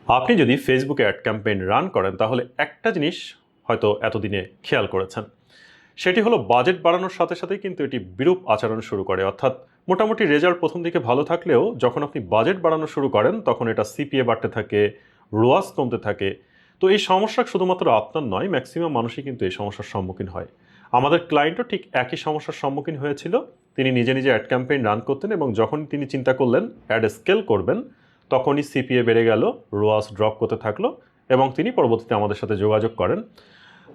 আপনি যদি ফেসবুকে অ্যাড ক্যাম্পেইন রান করেন তাহলে একটা জিনিস হয়তো এতদিনে খেয়াল করেছেন, সেটি হলো বাজেট বাড়ানোর সাথে সাথেই কিন্তু এটি বিরূপ আচরণ শুরু করে। অর্থাৎ মোটামুটি রেজাল্ট প্রথম দিকে ভালো থাকলেও যখন আপনি বাজেট বাড়ানো শুরু করেন তখন এটা সিপিএ বাড়তে থাকে, রোয়াজ কমতে থাকে। তো এই সমস্যা শুধুমাত্র আপনার নয়, ম্যাক্সিমাম মানুষই কিন্তু এই সমস্যার সম্মুখীন হয়। আমাদের ক্লায়েন্টও ঠিক একই সমস্যার সম্মুখীন হয়েছিল। তিনি নিজে নিজে অ্যাড ক্যাম্পেইন রান করতেন এবং যখন তিনি চিন্তা করলেন অ্যাড স্কেল করবেন, তখনই সিপিএ বেড়ে গেল, রোয়াজ ড্রপ করতে থাকলো এবং তিনি পরবর্তীতে আমাদের সাথে যোগাযোগ করেন।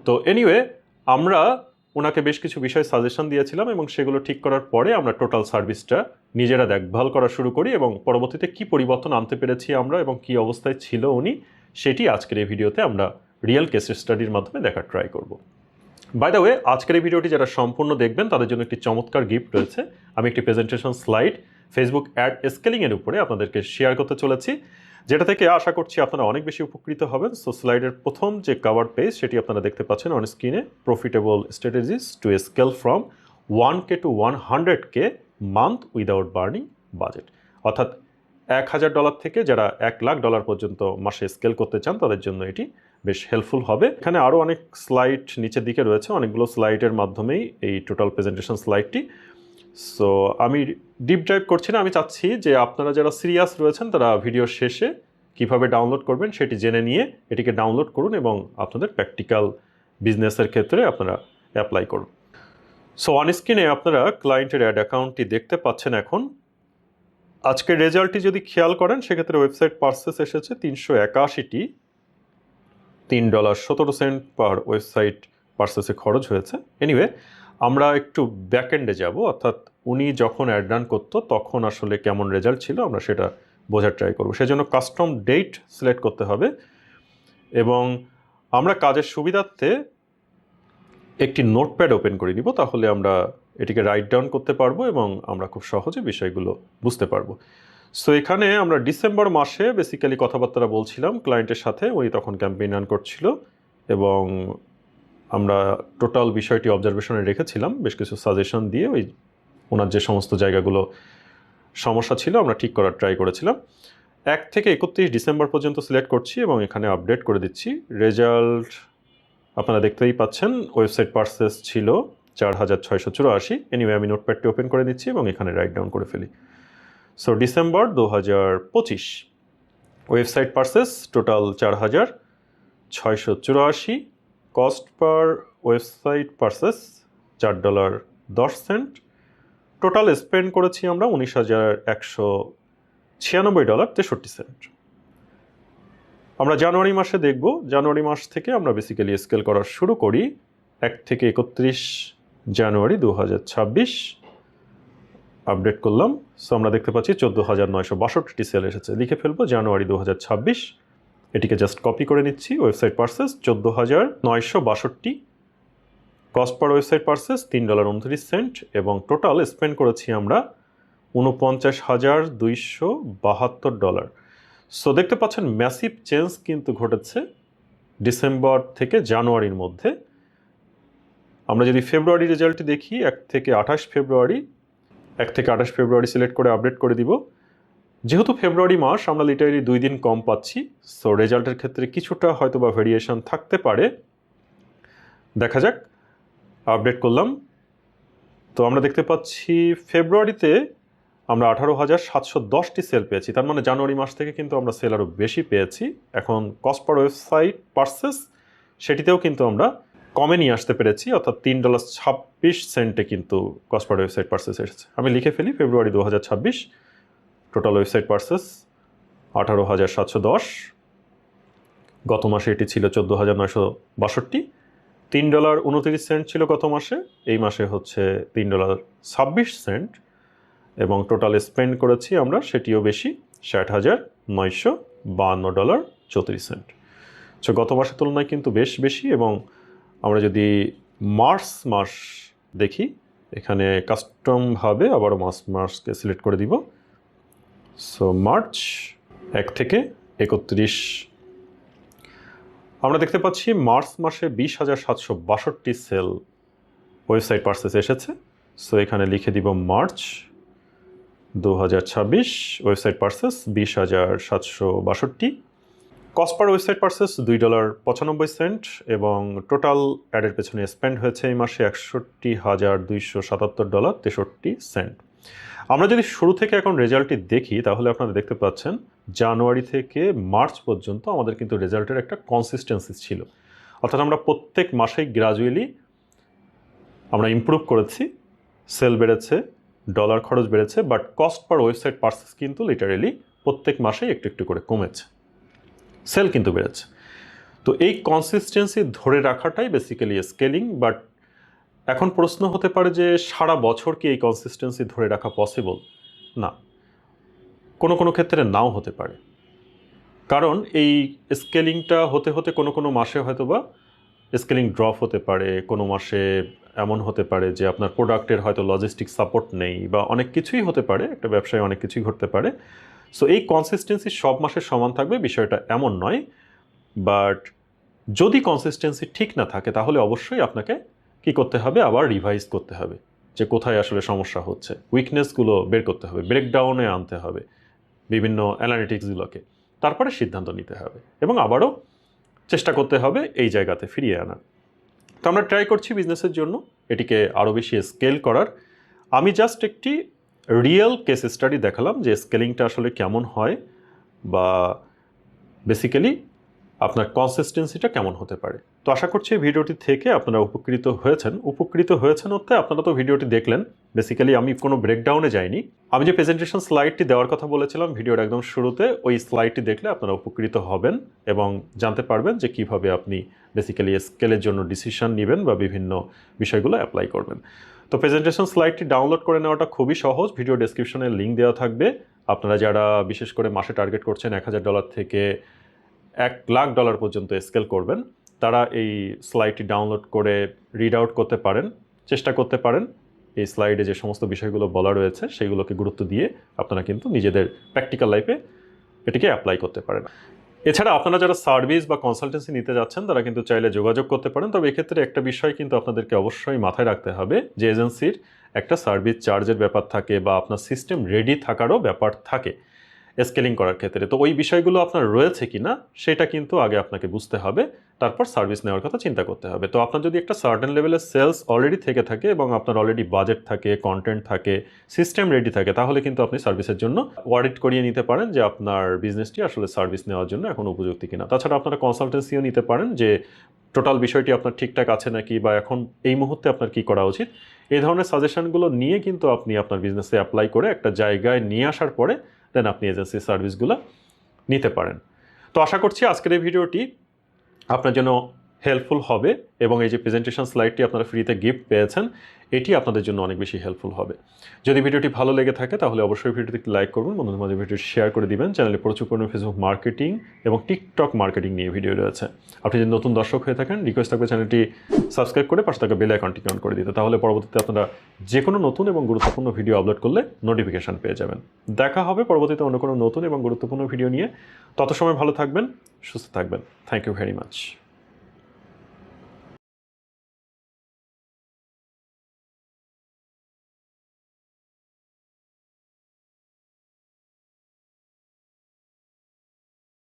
তো এনিওয়ে, আমরা ওনাকে বেশ কিছু বিষয় সাজেশন দিয়েছিলাম এবং সেগুলো ঠিক করার পরে আমরা টোটাল সার্ভিসটা নিজেরা দেখভাল করা শুরু করি এবং পরবর্তীতে কি পরিবর্তন আনতে পেরেছি আমরা এবং কি অবস্থায় ছিল উনি, সেটি আজকের এই ভিডিওতে আমরা রিয়েল কেস স্টাডির মাধ্যমে দেখার ট্রাই করব। বাই দ্য ওয়ে, আজকের এই ভিডিওটি যারা সম্পূর্ণ দেখবেন তাদের জন্য একটি চমৎকার গিফট রয়েছে। আমি একটি প্রেজেন্টেশন স্লাইড ফেসবুক অ্যাড স্কেলিংয়ের উপরে আপনাদেরকে শেয়ার করতে চলেছি, যেটা থেকে আশা করছি আপনারা অনেক বেশি উপকৃত হবেন। সো স্লাইডের প্রথম যে কভার পেজ সেটি আপনারা দেখতে পাচ্ছেন অন স্ক্রিনে, profitable strategies to scale from 1K to 100K month without burning budget. অর্থাৎ $1,000 থেকে যারা $1,00,000 পর্যন্ত মাসে স্কেল করতে চান তাদের জন্য এটি বেশ হেল্পফুল হবে। এখানে আরও অনেক স্লাইড নিচের দিকে রয়েছে, অনেকগুলো স্লাইডের মাধ্যমেই এই টোটাল প্রেজেন্টেশন স্লাইডটি। সো আমি ডিপ ড্রাইভ করছি না, আমি চাচ্ছি যে আপনারা যারা সিরিয়াস রয়েছেন তারা ভিডিও শেষে কিভাবে ডাউনলোড করবেন সেটি জেনে নিয়ে এটিকে ডাউনলোড করুন এবং আপনাদের প্র্যাকটিক্যাল বিজনেসের ক্ষেত্রে আপনারা অ্যাপ্লাই করুন। সো অন স্ক্রিনে আপনারা ক্লায়েন্টের অ্যাড অ্যাকাউন্টটি দেখতে পাচ্ছেন। এখন আজকের রেজাল্টটি যদি খেয়াল করেন সেক্ষেত্রে ওয়েবসাইট পারচেস এসেছে 381টি, $3.17 পার ওয়েবসাইট পারচেসে খরচ হয়েছে। এনিওয়ে, আমরা একটু ব্যাকএন্ডে যাব, অর্থাৎ উনি যখন অ্যাড রান করতো তখন আসলে কেমন রেজাল্ট ছিল আমরা সেটা বোঝার ট্রাই করব। সেজন্য কাস্টম ডেট সিলেক্ট করতে হবে এবং আমরা কাজের সুবিধার্থে একটি নোটপ্যাড ওপেন করে নিব, তাহলে আমরা এটিকে রাইট ডাউন করতে পারবো এবং আমরা খুব সহজে বিষয়গুলো বুঝতে পারবো। সো এখানে আমরা ডিসেম্বর মাসে বেসিক্যালি কথাবার্তা বলছিলাম ক্লায়েন্টের সাথে, উনি তখন ক্যাম্পেইন রান করছিল এবং আমরা টোটাল বিষয়টি অবজারভেশনে রেখেছিলাম, বেশ কিছু সাজেশন দিয়ে ওই ওনার যে সমস্ত জায়গাগুলো সমস্যা ছিল আমরা ঠিক করার ট্রাই করেছিলাম। 1 থেকে 31 ডিসেম্বর পর্যন্ত সিলেক্ট করছি এবং এখানে আপডেট করে দিচ্ছি। রেজাল্ট আপনারা দেখতেই পাচ্ছেন, ওয়েবসাইট পারচেস ছিল 4,684। এনিওয়ে, আমি নোটপ্যাডটি ওপেন করে নিচ্ছি এবং এখানে রাইট ডাউন করে ফেলি। So December 2025 website purchase total 4,684, cost per website purchase $4.10, total spend করেছি আমরা $19,196.63। আমরা জানুয়ারি মাসে দেখব। জানুয়ারি মাস থেকে আমরা বেসিক্যালি স্কেল করা শুরু করি। 1 থেকে 31 জানুয়ারি 2026 আপডেট করলাম। সো আমরা দেখতে পাচ্ছি 14,962টি সেল এসেছে। লিখে ফেলবো জানুয়ারি 2026, এটিকে জাস্ট কপি করে নিচ্ছি। Website purchase 14,962, cost per website purchase $3.29 এবং টোটাল স্পেন্ড করেছি আমরা $49,272। সো দেখতে পাচ্ছেন ম্যাসিভ চেঞ্জ কিন্তু ঘটেছে ডিসেম্বর থেকে জানুয়ারির মধ্যে। আমরা যদি ফেব্রুয়ারি রেজাল্টটি দেখি, 1 থেকে 28 ফেব্রুয়ারি সিলেক্ট করে আপডেট করে দিব। যেহেতু ফেব্রুয়ারি মাস, আমরা লিটারালি 2 দিন কম পাচ্ছি। সো রেজাল্টের ক্ষেত্রে কিছুটা হয়তো বা ভেরিয়েশন থাকতে পারে, দেখা যাক। আপডেট করলাম। তো আমরা দেখতে পাচ্ছি ফেব্রুয়ারিতে আমরা 18,710টি সেল পেয়েছি, তার মানে জানুয়ারি মাস থেকে কিন্তু আমরা সেল আরও বেশি পেয়েছি। এখন কস্ট পার ওয়েবসাইট পারচেস সেটিতেও কিন্তু আমরা কমে নিয়ে আসতে পেরেছি, অর্থাৎ $3.26 কিন্তু কস্ট পার ওয়েবসাইট পারচেস এসেছে। আমি লিখে ফেলি ফেব্রুয়ারি 2026, টোটাল ওয়েবসাইট পারচেস 18,710, গত মাসে এটি ছিল 14,962, $3.29 ছিল গত মাসে, এই মাসে হচ্ছে $3.26 এবং টোটাল স্পেন্ড করেছি আমরা সেটিও বেশি, $60,952.34। সো গত মাসের তুলনায় কিন্তু বেশ বেশি। এবং আমরা যদি মার্চ মাস দেখি, এখানে কাস্টমভাবে আবারও মাসকে সিলেক্ট করে দিব। সো মার্চ 1 থেকে 31 আমরা দেখতে পাচ্ছি মার্চ মাসে 20,762 সেল ওয়েবসাইট পারচেস এসেছে। সো এখানে লিখে দিব March 2026 website purchase 20,762। Cost per website purchase $2.95 এবং টোটাল অ্যাডের পেছনে স্পেন্ড হয়েছে এই মাসে $61,277.63। আমরা যদি শুরু থেকে এখন রেজাল্টটি দেখি তাহলে আপনারা দেখতে পাচ্ছেন জানুয়ারি থেকে মার্চ পর্যন্ত আমাদের কিন্তু রেজাল্টের একটা কনসিস্টেন্সি ছিল, অর্থাৎ আমরা প্রত্যেক মাসেই গ্রাজুয়ালি আমরা ইমপ্রুভ করেছি, সেল বেড়েছে, ডলার খরচ বেড়েছে, but cost per website purchase কিন্তু লিটারেলি প্রত্যেক মাসেই একটু একটু করে কমেছে, সেল কিন্তু বেড়েছে। তো এই কনসিস্টেন্সি ধরে রাখাটাই বেসিক্যালি স্কেলিং। বাট এখন প্রশ্ন হতে পারে যে সারা বছর কি এই কনসিস্টেন্সি ধরে রাখা পসিবল? না, কোনো কোনো ক্ষেত্রে নাও হতে পারে, কারণ এই স্কেলিংটা হতে হতে কোনো কোনো মাসে হয়তো বা স্কেলিং ড্রপ হতে পারে, কোনো মাসে এমন হতে পারে যে আপনার প্রোডাক্টের হয়তো লজিস্টিক সাপোর্ট নেই, বা অনেক কিছুই হতে পারে, একটা ব্যবসায় অনেক কিছুই ঘটতে পারে। সো এই কনসিস্টেন্সি সব মাসে সমান থাকবে বিষয়টা এমন নয়। বাট যদি কনসিস্টেন্সি ঠিক না থাকে তাহলে অবশ্যই আপনাকে কি করতে হবে, আবার রিভাইজ করতে হবে যে কোথায় আসলে সমস্যা হচ্ছে, উইকনেসগুলো বের করতে হবে, ব্রেকডাউনে আনতে হবে বিভিন্ন অ্যানালিটিক্সগুলোকে, তারপরে সিদ্ধান্ত নিতে হবে এবং আবারও চেষ্টা করতে হবে এই জায়গাতে ফিরিয়ে আনার। তো আমরা ট্রাই করছি বিজনেসের জন্য এটিকে আরও বেশি স্কেল করার। আমি জাস্ট একটি রিয়েল কেস স্টাডি দেখালাম যে স্কেলিংটা আসলে কেমন হয়, বা বেসিক্যালি আপনার কনসিস্টেন্সিটা কেমন হতে পারে। তো আশা করছি এই ভিডিওটি থেকে আপনারা উপকৃত হয়েছেন অর্থে আপনারা তো ভিডিওটি দেখলেন। বেসিক্যালি আমি কোনো ব্রেকডাউনে যাইনি, আমি যে প্রেজেন্টেশন স্লাইডটি দেওয়ার কথা বলেছিলাম ভিডিওর একদম শুরুতে, ওই স্লাইডটি দেখলে আপনারা উপকৃত হবেন এবং জানতে পারবেন যে কিভাবে আপনি বেসিক্যালি স্কেলের জন্য ডিসিশন নেবেন বা বিভিন্ন বিষয়গুলো অ্যাপ্লাই করবেন। তো প্রেজেন্টেশন স্লাইডটি ডাউনলোড করে নেওয়াটা খুবই সহজ, ভিডিও ডেসক্রিপশনে লিঙ্ক দেওয়া থাকবে। আপনারা যারা বিশেষ করে মাসে টার্গেট করছেন $1,000 থেকে $1,00,000 পর্যন্ত স্কেল করবেন, তারা এই স্লাইডটি ডাউনলোড করে রিড আউট করতে পারেন, চেষ্টা করতে পারেন এই স্লাইডে যে সমস্ত বিষয়গুলো বলা রয়েছে সেগুলোকে গুরুত্ব দিয়ে আপনারা কিন্তু নিজেদের প্র্যাকটিক্যাল লাইফে এটিকে অ্যাপ্লাই করতে পারেন। এছাড়া আপনারা যারা সার্ভিস বা কনসালটেন্সি নিতে যাচ্ছেন তারা কিন্তু চাইলে যোগাযোগ করতে পারেন। তবে এক্ষেত্রে একটা বিষয় কিন্তু আপনাদেরকে অবশ্যই মাথায় রাখতে হবে যে এজেন্সির একটা সার্ভিস চার্জের ব্যাপার থাকে বা আপনার সিস্টেম রেডি থাকারও ব্যাপার থাকে স্কেলিং করার ক্ষেত্রে। তো ওই বিষয়গুলো আপনার রয়েছে কি না সেটা কিন্তু আগে আপনাকে বুঝতে হবে, তারপর সার্ভিস নেওয়ার কথা চিন্তা করতে হবে। তো আপনার যদি একটা সার্টেন লেভেলের সেলস অলরেডি থেকে থাকে এবং আপনার অলরেডি বাজেট থাকে, কন্টেন্ট থাকে, সিস্টেম রেডি থাকে, তাহলে কিন্তু আপনি সার্ভিসের জন্য অডিট করিয়ে নিতে পারেন যে আপনার বিজনেসটি আসলে সার্ভিস নেওয়ার জন্য এখন উপযুক্ত কিনা। তাছাড়া আপনারা কনসালটেন্সিও নিতে পারেন যে টোটাল বিষয়টি আপনার ঠিকঠাক আছে নাকি, বা এখন এই মুহূর্তে আপনার কি করা উচিত। এই ধরনের সাজেশনগুলো নিয়ে কিন্তু আপনি আপনার বিজনেসে অ্যাপ্লাই করে একটা জায়গায় নিয়ে আসার পরে দেন আপনি এজেন্সির সার্ভিসগুলো নিতে পারেন। তো আশা করছি আজকের এই ভিডিওটি আপনার জন্য হেল্পফুল হবে এবং এই যে প্রেজেন্টেশন স্লাইডটি আপনারা ফ্রিতে গিফট পেয়েছেন এটি আপনাদের জন্য অনেক বেশি হেল্পফুল হবে। যদি ভিডিওটি ভালো লেগে থাকে তাহলে অবশ্যই ভিডিওটি লাইক করবেন, বন্ধুদের মাঝে ভিডিও শেয়ার করে দিবেন। চ্যানেলে প্রচুর পরিমাণে ফেসবুক মার্কেটিং এবং টিকটক মার্কেটিং নিয়ে ভিডিও রয়েছে। আপনি যদি নতুন দর্শক হয়ে থাকেন রিকোয়েস্ট থাকবে চ্যানেলটি সাবস্ক্রাইব করে পাশে থাকা বেল আইকনটি অন করে দিতে, তাহলে পরবর্তীতে আপনারা যে কোনো নতুন এবং গুরুত্বপূর্ণ ভিডিও আপলোড করলে নোটিফিকেশান পেয়ে যাবেন। দেখা হবে পরবর্তীতে অন্য কোনো নতুন এবং গুরুত্বপূর্ণ ভিডিও নিয়ে। তত সময় ভালো থাকবেন, সুস্থ থাকবেন। Thank you very much.